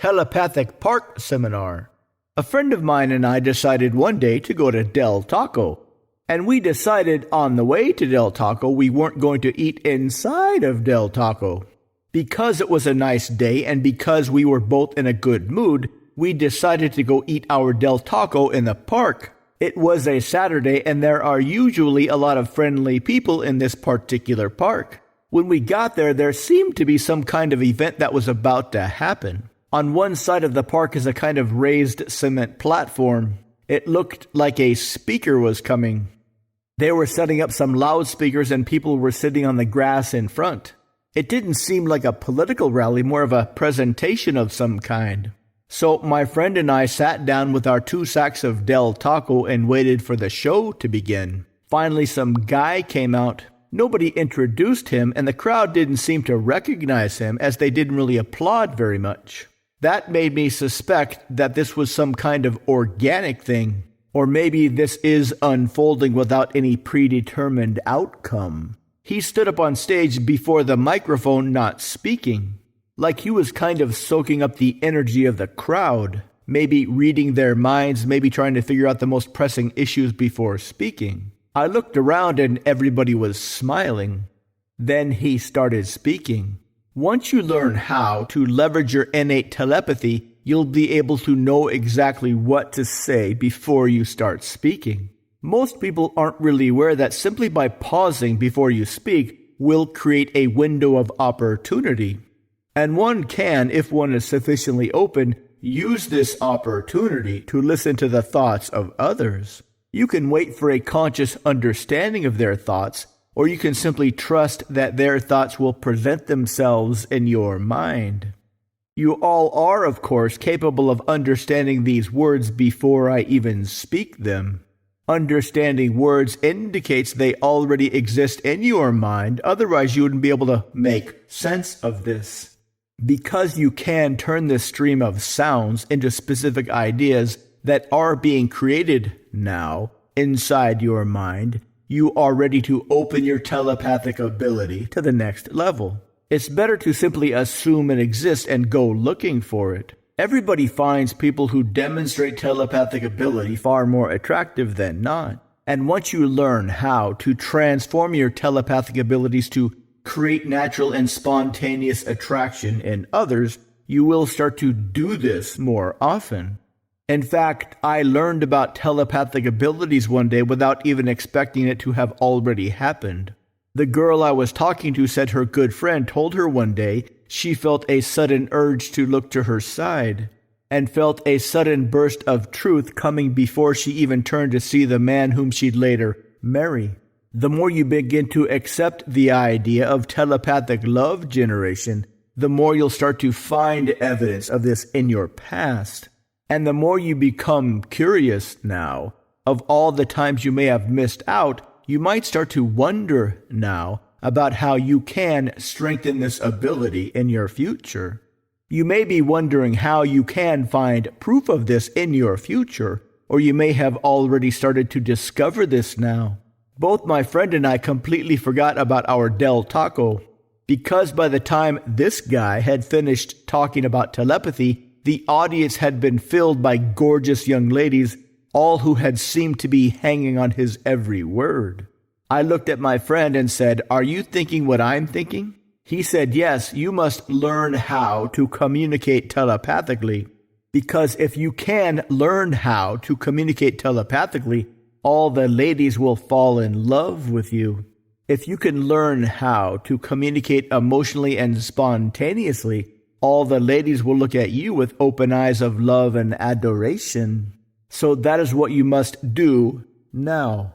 Telepathic Park Seminar. A friend of mine and I decided one day to go to Del Taco. And we decided on the way to Del Taco we weren't going to eat inside of Del Taco. Because it was a nice day and because we were both in a good mood, we decided to go eat our Del Taco in the park. It was a Saturday and there are usually a lot of friendly people in this particular park. When we got there, there seemed to be some kind of event that was about to happen. On one side of the park is a kind of raised cement platform. It looked like a speaker was coming. They were setting up some loudspeakers and people were sitting on the grass in front. It didn't seem like a political rally, more of a presentation of some kind. So my friend and I sat down with our 2 sacks of Del Taco and waited for the show to begin. Finally, some guy came out. Nobody introduced him, and the crowd didn't seem to recognize him as they didn't really applaud very much. That made me suspect that this was some kind of organic thing, or maybe this is unfolding without any predetermined outcome. He stood up on stage before the microphone, not speaking, like he was kind of soaking up the energy of the crowd, maybe reading their minds, maybe trying to figure out the most pressing issues before speaking. I looked around and everybody was smiling. Then he started speaking. Once you learn how to leverage your innate telepathy, you'll be able to know exactly what to say before you start speaking. Most people aren't really aware that simply by pausing before you speak will create a window of opportunity. And one can, if one is sufficiently open, use this opportunity to listen to the thoughts of others. You can wait for a conscious understanding of their thoughts, or you can simply trust that their thoughts will present themselves in your mind. You all are, of course, capable of understanding these words before I even speak them. Understanding words indicates they already exist in your mind, otherwise you wouldn't be able to make sense of this. Because you can turn this stream of sounds into specific ideas that are being created now inside your mind, you are ready to open your telepathic ability to the next level. It's better to simply assume it exists and go looking for it. Everybody finds people who demonstrate telepathic ability far more attractive than not. And once you learn how to transform your telepathic abilities to create natural and spontaneous attraction in others, you will start to do this more often. In fact, I learned about telepathic abilities one day without even expecting it to have already happened. The girl I was talking to said her good friend told her one day she felt a sudden urge to look to her side, and felt a sudden burst of truth coming before she even turned to see the man whom she'd later marry. The more you begin to accept the idea of telepathic love generation, the more you'll start to find evidence of this in your past. And the more you become curious now of all the times you may have missed out, you might start to wonder now about how you can strengthen this ability in your future. You may be wondering how you can find proof of this in your future, or you may have already started to discover this now. Both my friend and I completely forgot about our Del Taco, because by the time this guy had finished talking about telepathy, the audience had been filled by gorgeous young ladies, all who had seemed to be hanging on his every word. I looked at my friend and said, "Are you thinking what I'm thinking?" He said, "Yes, you must learn how to communicate telepathically. Because if you can learn how to communicate telepathically, all the ladies will fall in love with you. If you can learn how to communicate emotionally and spontaneously, all the ladies will look at you with open eyes of love and adoration. So that is what you must do now."